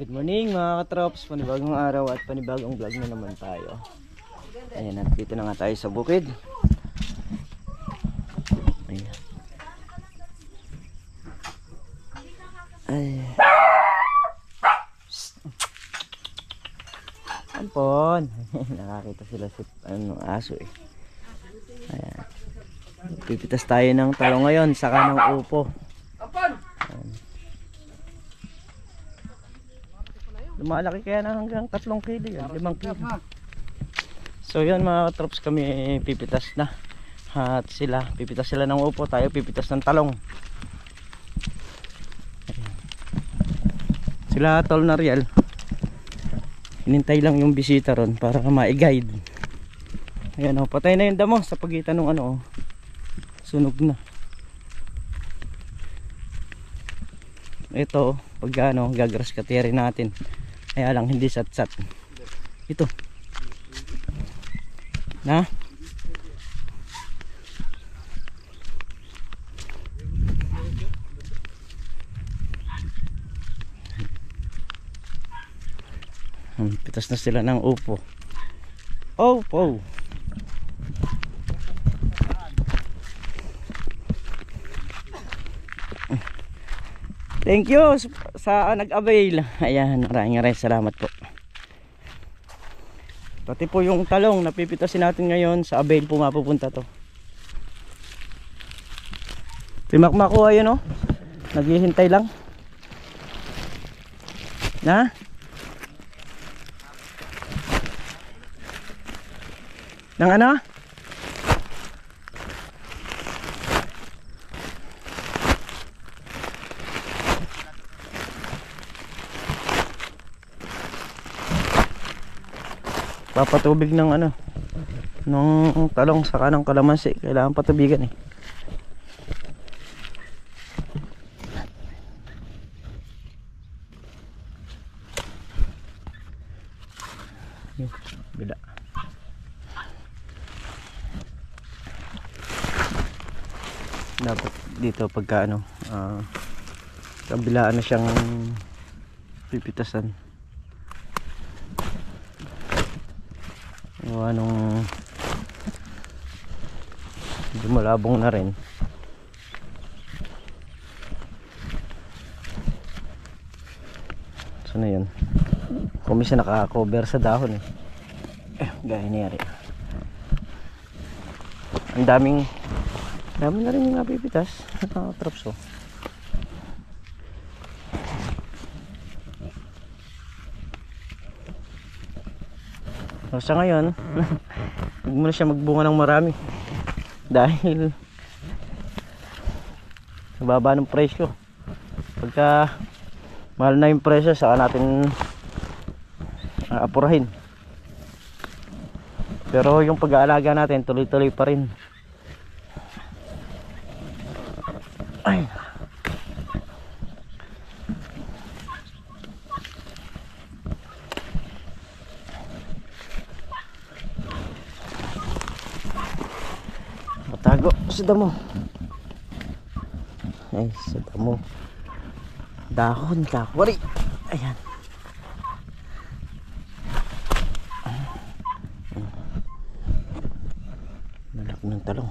Good morning mga katrops, panibagong araw at panibagong vlog na naman tayo. Ayan, nandito na nga tayo sa bukid. Ayan. Ay. Ampon. Nakakita sila sa aso eh. Ayan. Pipitas tayo ng talong ngayon, saka ng upo. Lumalaki kaya na hanggang 3 kilo yan, 5 kilo. So yun mga katrops, kami pipitas na. At sila, pipitas sila ng upo, tayo pipitas ng talong. Ayan. Sila tol na real. Hinintay lang yung bisita ron para ma-guide. Ayan o, patay na yung damo sa pagitan ng ano o. Sunog na. Ito, pag ano, gagras kateri natin. Kaya lang hindi sat-sat. Ito. Na? Pitas na sila ng upo. Upo. Thank you sa nag-avail. Ayan, maraming salamat po. Pati po yung talong napipitasin natin ngayon sa avail po mapupunta to. Timakmak ko ayun oh. Naghihintay lang. Na? Nang ano? Papatubig ng ano ng talong saka ng kalamansi, kailangan patubigan eh. Bila dapat dito pagka ano kabilaan na siyang pipitasan. Anong medyo malabong na rin. So na yun, kumisa naka-cover sa dahon eh. Gaya niyari. Ang dami na rin yung napipitas. Traps oh. So, sa ngayon huwag muna siya magbunga ng marami dahil sa baba ng presyo. Pagka mahal na yung presyo, saka natin apurahin. Pero yung pag-aalaga natin tuloy-tuloy pa rin. Ay. Tago sa damo. Ay, sa damo. Dahon, kakwari. Ayan. Malak ng talong.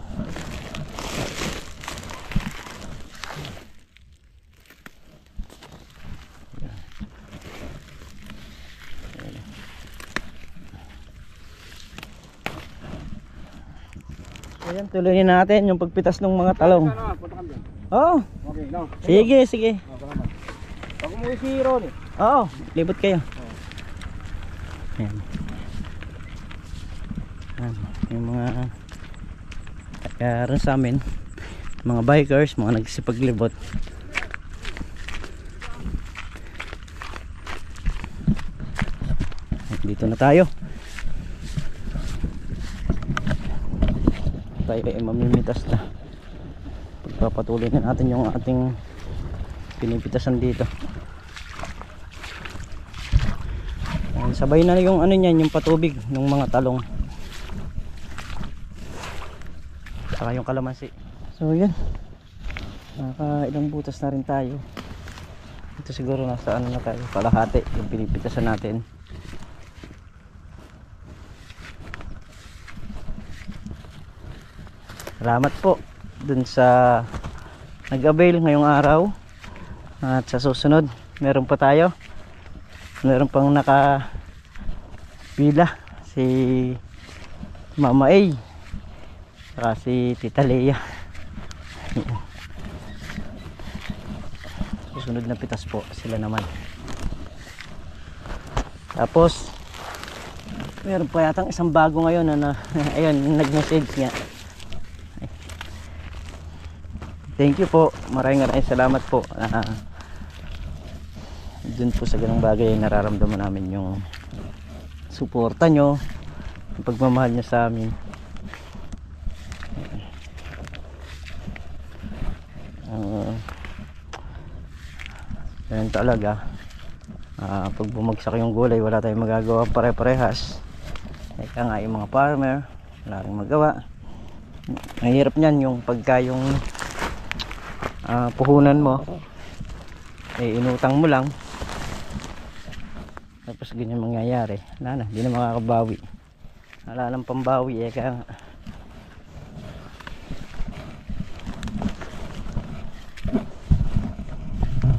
Ayan, tuloyin natin yung pagpitas ng mga talong. Oo. Okay, no. Sige, sige. Ako mo si Ron eh. Oo, libot kayo. Ayan. Ayan, yung mga kaya sa amin, mga bikers, mga nagsipaglibot. Dito na tayo. Tayo ay mamimitas na. Pagpapatuloy na natin yung ating pinipitasan dito. Ayan, sabay na yung ano niyan, yung patubig ng mga talong saka yung kalamansi. So yun, nakailang butas na rin tayo. Ito siguro nasa ano na tayo, kalahati yung pinipitasan natin. Salamat po dun sa nag-avail ngayong araw. At sa susunod meron pa tayo, meron pang naka pila, si Mama A saka si Tita Lea. Susunod na pitas po sila naman. Tapos meron pa yatang isang bago ngayon na ayun, nag-message nga. Thank you po, maraming salamat po. Dun po sa ganung bagay nararamdaman namin yung suporta nyo, yung pagmamahal nyo sa amin. Ganun talaga. Pag bumagsak yung gulay, wala tayong magagawa pare-parehas. Kaya nga yung mga farmer, wala rin magawa. Ang hirap nyan yung pagka yung puhunan mo inutang mo lang, tapos ganyan mangyayari. Wala na, hindi na makakabawi, wala nang pambawi kaya nga.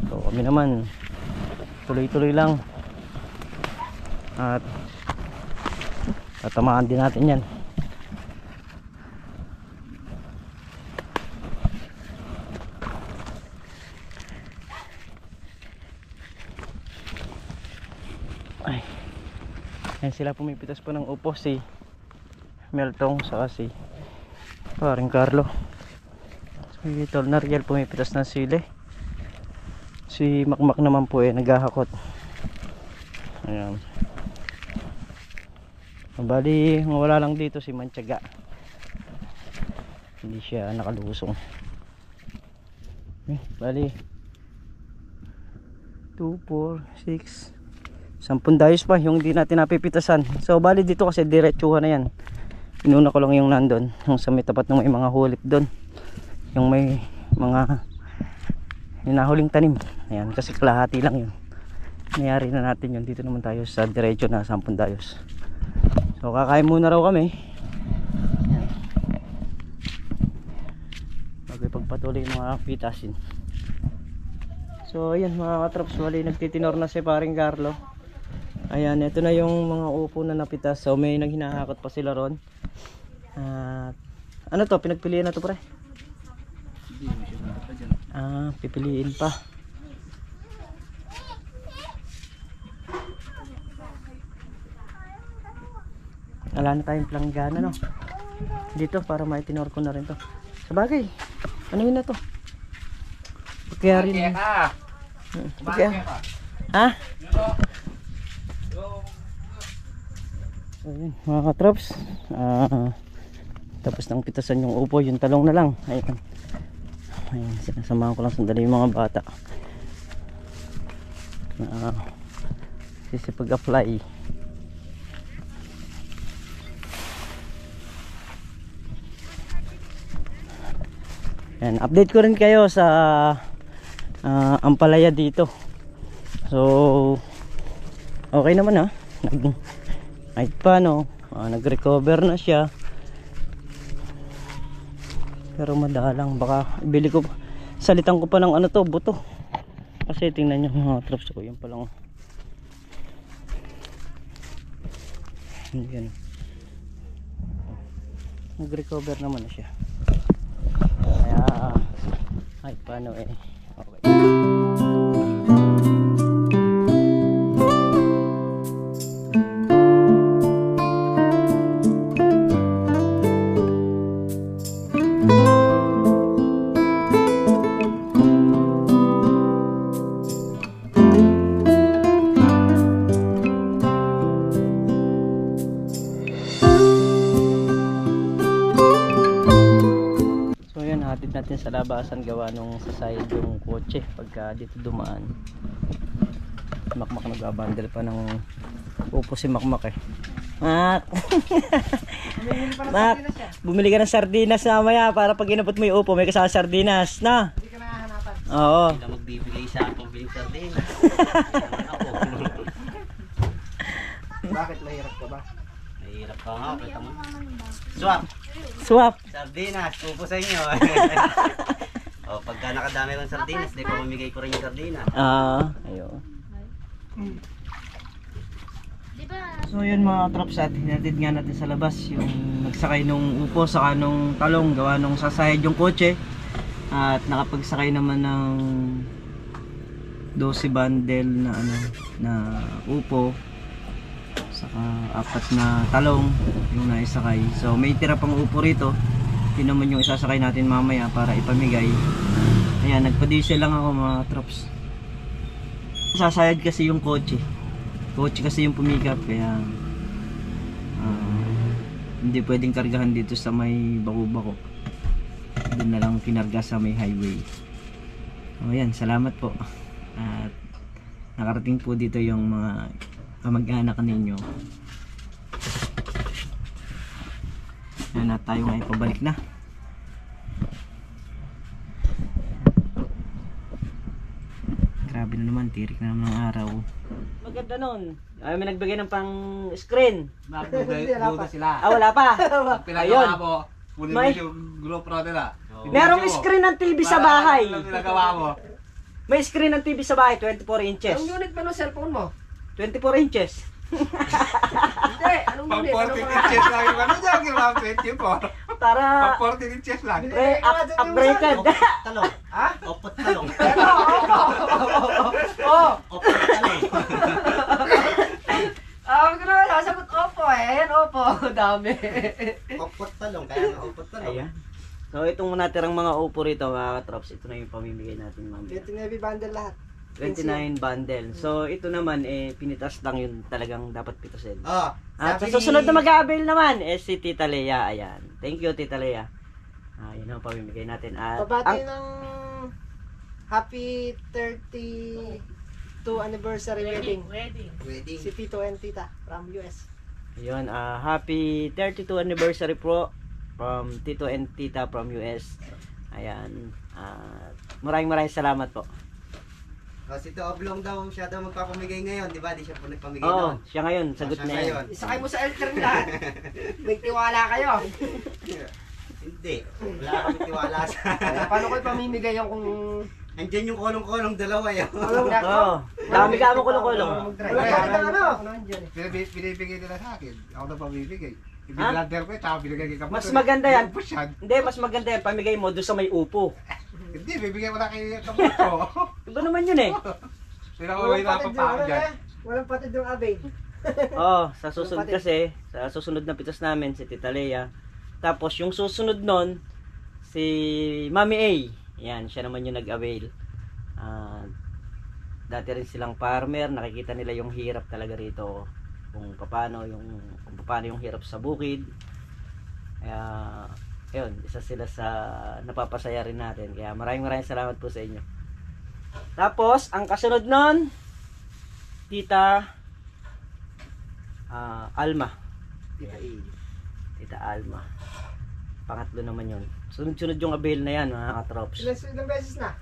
So kami naman tuloy-tuloy lang at tatamaan din natin yan. Ayan sila, pumipitas po ng upo, si Meltong saka si paring Carlo. Si Tol Nariel pumipitas ng sili. Si Makmak naman po naghahakot. Ayan. Bali wala lang dito si Mantiaga, hindi siya nakalusong. Bali 2, 4, 6, 10 dayos pa yung hindi natin napipitasan. So bali dito kasi diretsuhan na yan. Inuna ko lang yung nandun, yung sa may tapat ng may mga hulip doon, yung may mga hinahuling tanim. Ayan, kasi kalahati lang yun. Nangyari na natin yun. Dito naman tayo sa diretso na 10 dayos. So kakain muna raw kami. Ayan, bago ipagpatuloy yung mga pitasin. So ayan mga katrops, wali nagtitinor na si paring Carlo. Ayan, ito na yung mga upo na napitas. So may naghinahakot pa sila ron. Ano to, pinagpilian na to pre? Pipiliin pa. Wala na tayong planggana no dito para maitinor ko na rin to. Sabagay, ano yun na to? Kaya rin ha? So yun mga katrops, tapos nang pitasan yung upo, yung talong na lang. Ayan, ayan, sinasamahan ko lang sandali yung mga bata sisipag-apply. Ayan, update ko rin kayo sa ampalaya dito. So okay naman kahit paano nag-recover na siya, pero madalang. Baka ibili ko, salitan ko pa ng ano to, buto, kasi tingnan nyo mga traps ko, yun palang yan, nag-recover naman na siya. Kaya kahit paano okay. Natin sa labasan, gawa nung sa side yung kotse pagka dito dumaan. Makmak nagbabandel pa ng upo si Makmak Mak! Mak! Bumili ka ng sardinas na maya para pag inabot mo yung upo may kasama sardinas na? Hindi ka nakahanapan. Oo. Hindi ka magbibigay sa akin pambiling sardinas. Ako. Bakit mahirap ka ba? Mahirap ka nga. Kita mo. Swap. Swap. Sardinas. Pupo sa inyo. O, pagka nakadami kong sardinas, di pa mamigay ko rin yung sardinas. Ayun. So yun mga trops, at hinatid nga natin sa labas yung nagsakay nung upo saka nung talong, gawa nung sasayad yung kotse. At nakapagsakay naman ng 12 bundle na ano na upo saka 4 na talong yung naisakay. So may tira pang upo rito. Yun naman yung isasakay natin mamaya para ipamigay. Ayan, nagpa-diesel lang ako mga trops. Sasayad kasi yung kotse. Kotse kasi yung pumikap, kaya hindi pwedeng kargahan dito sa may bako-bako. Doon na lang kinarga sa may highway. O yan, salamat po. At nakarating po dito yung mga kamag-anak ninyo. Yan, at tayo ngayon pabalik na. Grabe na naman, tirik na naman ang araw. Maganda nun. Ay, may nagbigay ng pang screen. Magduda sila. Wala pa. Ayun. Pinagawa mo, May- yung GoPro nila. Merong screen ng TV sa bahay. Ano ginagawa mo? May screen ng TV sa bahay, 24 inches. Anong unit ba ng cellphone mo? 24 inches. Hindi, anong Pang unit? 14 inches lang yung ano dyan, yung mga 24. Para Pang 14 inches lang. upgraded. Talong. Ha? Opot talong. Oh! Opot talong. Huwag ko naman sasagot opo eh. Ayan, opo. Dami. Opot talong. Kaya nga opot talong. Ayan. So itong natirang mga upo rito mga trops, ito na yung pamimigay natin mamaya. 29 bundle lahat. 29 bundle. So ito naman pinitas lang yung talagang dapat pitasin. Oh, At sa susunod na mag-a-avail naman si Tita Lea. Ayan. Thank you Tita Lea. Yun ang pamimigay natin. At Pabati ng happy 32 anniversary wedding. wedding. Si Tito and Tita from US. Ayun, happy 32 anniversary po from Tito and Tita from US. Ayan. Maraming salamat po. Oh, si Oblong daw, siya daw magpapamigay ngayon, di ba? Di siya po nagpamigay Oo, noon. siya ngayon, sagot Siya na yan. ngayon. Isakay mo sa Eltern lahat. Nagtiwala kayo. Hindi. Wala kami tiwala sa... Paano ko pamimigay yung kung... Andyan yung kolong-kolong dalawa yun. Oo. Dami ka mo kulong-kulong. Wala ka ng ano? Binibigay nila sa akin. Ako na pamibigay. Ibiglander ko tsaka binigay kay Kapuso. Mas maganda yan. Pusyad. Hindi, mas maganda yan. Pamigay mo doon sa may upo. Hindi, bibigay mo na kay Kapuso. Iba naman yun eh. Sila ko may napapako dyan. Walang patid yung abay. Oo, sa susunod kasi, sa susunod na pitas namin, si Tita Lea. Tapos yung susunod nun, si Mami A. Yan, siya naman yung nag-avail. Dati rin silang farmer, nakikita nila yung hirap talaga rito. Kung paano yung hirap sa bukid. Kaya, ayun, isa sila sa napapasaya rin natin. Kaya maraming salamat po sa inyo. Tapos, ang kasunod nun, Tita Alma. Tita Alma. Pangatlo naman yun. Sunod-sunod yung avail na yan, mga katrops. Ilang beses na?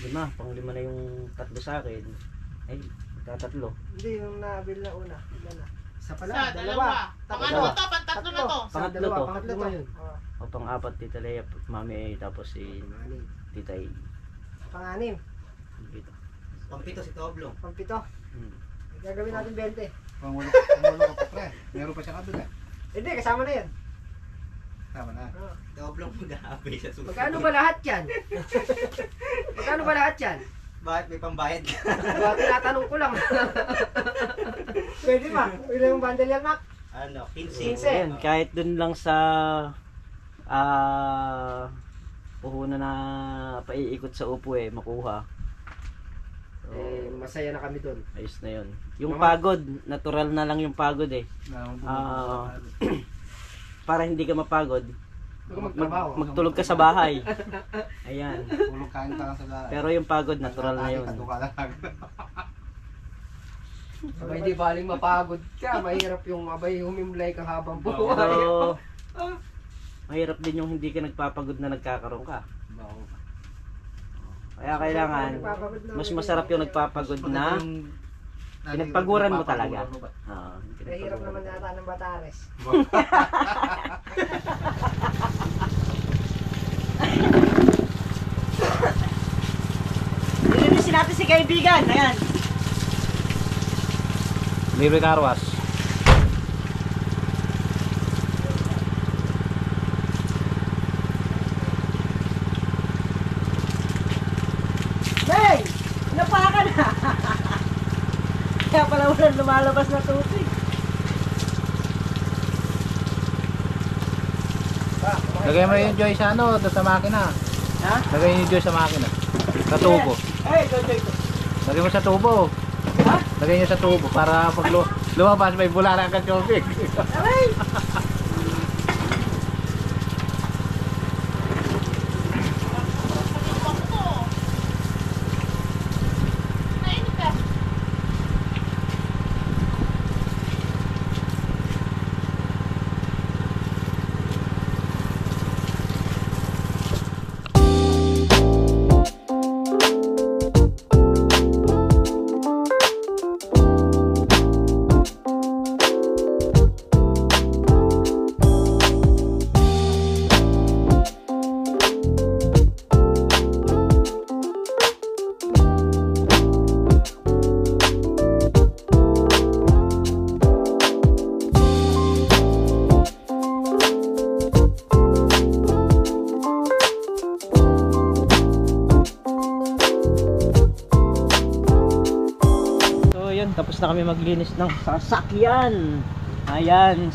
5, pang-5 na yung tatlo sa akin. Ay, tatatlo. Hindi, yung na-avail na una. Ilan na? Isa pala, Sa dalawa. Pang-ano Dalawa. to? Pang-tatlo na to. Pangatlo Dalawa, to. pangatlo to. O pang-4, Tita Lea, Mami A, tapos si Tita A. Pang-anim. Dito. Pampito si Oblong. Pang-pito. Gagawin natin 20. Pangulo ko pa pre. Meron pa siya kabila. Hindi, kasama na yan. Tama na. Si Oblong mag-aabay sa susunod. Magkano ba lahat yan? Magkano ba lahat yan? Bakit may pambayad ka? Diba, tinatanong ko lang. Pwede ba? Ilang bundle yan, Mac? Ano, 15. 15. Ayan, kahit dun lang sa puhunan na paiikot sa upo makuha. So, Masaya na kami doon. ayos na yun. Yung pagod, natural na lang yung pagod para hindi ka mapagod, magtulog ka sa bahay. Ayan. Tulog kain ka lang sa bahay. Pero yung pagod, natural na yun. Abay, di baling mapagod ka. Mahirap yung abay humimlay ka habang buhay. Pero mahirap din yung hindi ka nagpapagod na nagkakaroon ka. Kaya kailangan, mas masarap yung nagpapagod na pinagpaguran mo talaga. Oo, Mahirap naman yata ng Batares. Lilinisin natin si kaibigan. Ayan. Libre karwas. Hey! Napakan na! Kaya pala walang lumalabas na tubig. Lagay mo yung Joy sa ano, doon sa makina. Ha? Lagay yung Joy sa makina. Sa tubo. Hey, ito. Lagay mo sa tubo. Ha? Lagay nyo sa tubo para pag lumabas may bularan ka tubig. Aray! Tapos na kami maglinis ng sasakyan. Ayan.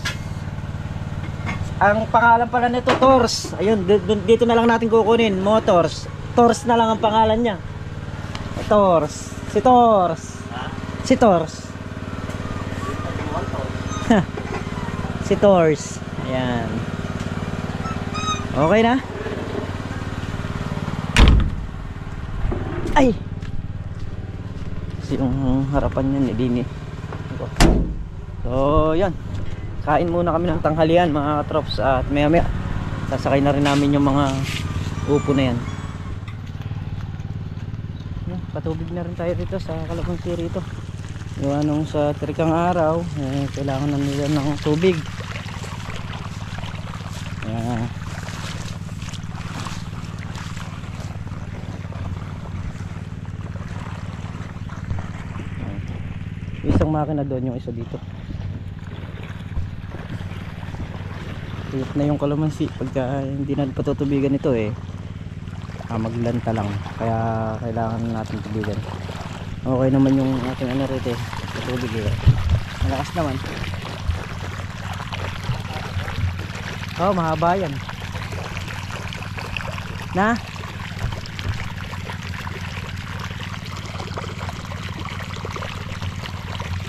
Ang pangalan pala nito Tors. Ayun, dito na lang natin kukunin. Motors. Tors na lang ang pangalan niya. Tors. Si Tors. Si Tors. Si Tors. Ayan. Okay na? Ay! Yung harapan niya ni so yan, kain muna kami ng tanghalian mga katrops, at maya maya sasakay na rin namin yung mga upo na yan. Patubig na rin tayo dito sa Calamansi rito. Yung anong sa trikang araw kailangan na nila ng tubig. Isang makina doon, yung isa dito. Tuyok na yung kalamansi pagka hindi na patutubigan ito maglanta lang, kaya kailangan natin tubigan. Okay naman yung ating ano rito patubig malakas naman. Mahaba yan na.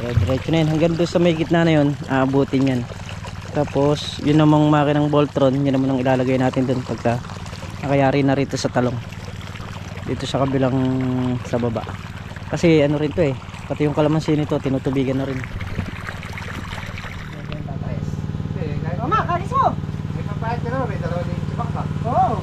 Diretso na yan hanggang doon sa may gitna na yun, aabutin yan. Tapos yun namang makinang Voltron, yun naman ang ilalagay natin doon pagka nakayari na rito sa talong, dito sa kabilang sa baba. Kasi ano rin to pati yung kalamansi nito tinutubigan na rin. Mama, kalis mo! May papayat ka na, may dalawa din yung sibak ba? Oo.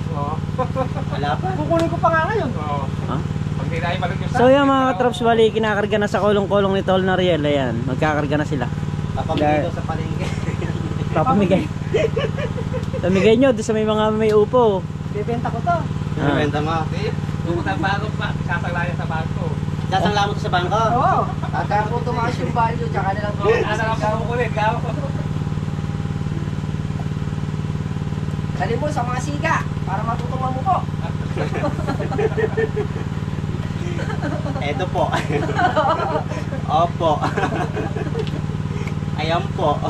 Wala pa. Kukunin ko pa nga ngayon. Oo. Ha? Pag di tayo malagyan sa... So yung mga katrops, bali kinakarga na sa kulong-kulong ni Tol Nariel. Ayan, magkakarga na sila. Papamigay daw sa palengke. Papamigay. Pamigay nyo doon sa may upo. Bibenta ko to. Bibenta mo. Bukutang bago pa, sasaglayan sa bago. Sasangla mo to sa bangko. Oo. Kaya po tumaas yung value, tsaka nilang gawin. Ano ka pa kukulit, gawa ko. Dali mo sa mga siga, para matutong mo po. Eto po. Opo. Ayan po.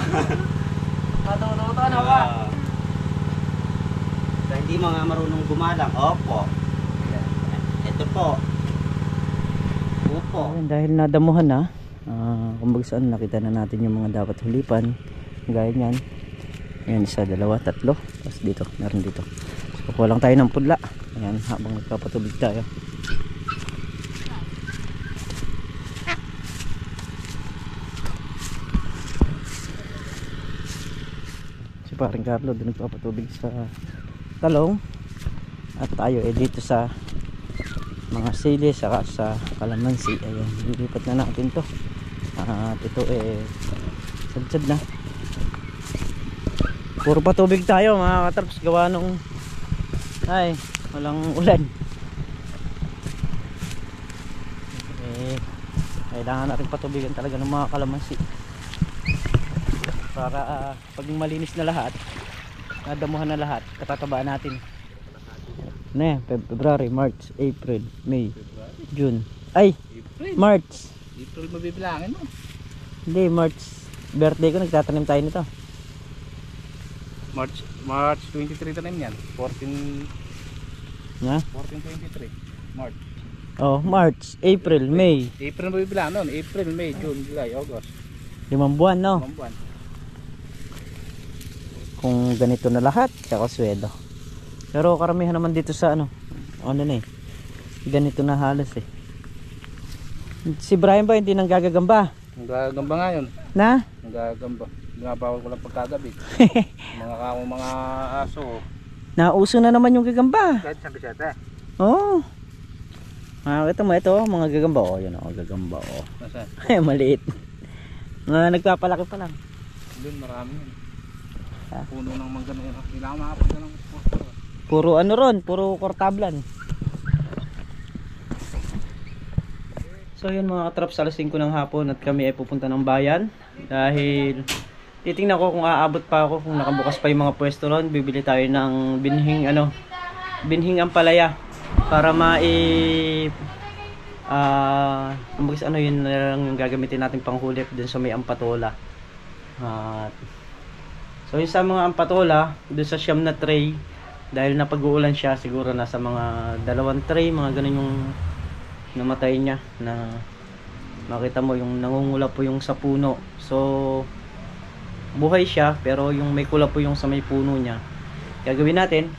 Matututo na ba? So, hindi mo nga marunong gumalang. Opo. Ito po. Opo. Ayan, dahil nadamuhan na, kumbaga saan nakita na natin yung mga dapat hulipan. Gaya nyan. Ayan, isa, dalawa, tatlo. Tapos dito, meron dito. So, kuha lang tayo ng pudla. Ayan, habang nagpapatubig tayo. Si paring Carlo doon nagpapatubig sa talong. At tayo dito sa mga sili saka sa kalamansi. Ayan, lilipat na natin to at ito sad na. Puro pa tubig tayo mga katraps, gawa nung walang ulan. Kailangan natin patubigan talaga ng mga kalamansi para pag malinis na lahat, nadamuhan na lahat, katatabaan natin. February, March, April, May, June. March. April mabibilangin mo. Hindi, March. Birthday ko, nagtatanim tayo nito. March 23 tanim yan. 14 23. March. March, April, May. April mabibilang nun. April, May, June, July, August. 5 buwan, no? 5 buwan. Kung ganito na lahat, kakaswedo. Pero karamihan naman dito sa ganito na halos Si Brian ba hindi nang gagagamba? Ang gagamba nga yun. Na? Ang gagamba. Bawal ko lang pagkagabi. mga aso. Nauso na naman yung gagamba. Kahit sa biseta. Oo. Makakita mo ito, mga gagamba. Yun gagamba. Nasaan? Maliit. Nagpapalaki pa lang. Doon marami yun. Ha? Puno ng mangga na yun. Kailangan makapunta ng sport. Puro puro kortablan. So yun mga katraps, alas 5 ng hapon at kami ay pupunta ng bayan. Dahil titingnan ko kung aabot pa ako, kung nakabukas pa yung mga pwesto ron. Bibili tayo ng binhing ampalaya para yun lang yung gagamitin natin panghulip dun sa may ampatola. So yung sa mga ampatola, dun sa siyam na tray, dahil napag-uulan siya, siguro nasa mga 2 tray, mga ganun yung namatay niya, na makita mo yung nangungula po yung sa puno. So buhay siya pero yung may kula po yung sa may puno niya. Gagawin natin,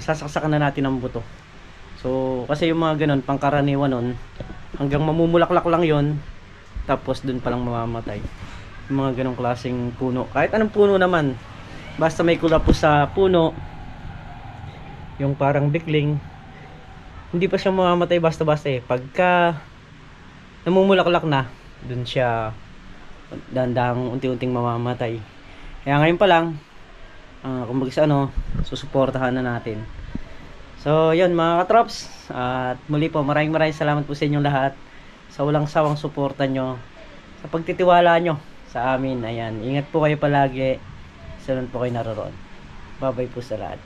sasaksakan na natin ang buto. So kasi yung mga ganun, pangkaraniwan nun, hanggang mamumulaklak lang yon, tapos dun palang mamamatay yung mga ganong klaseng puno. Kahit anong puno naman, basta may kula po sa puno, yung parang bikling, hindi pa siya mamamatay basta-basta Pagka namumulaklak na, dun siya dahan-dahang unti-unting mamamatay. Kaya ngayon pa lang, kumbaga susuportahan na natin. So yun mga katrops, at muli po maraming salamat po sa inyong lahat sa walang sawang suporta nyo, sa pagtitiwala nyo sa amin. Ayan, ingat po kayo palagi, saan po kayo naroon. Bye bye po sa lahat.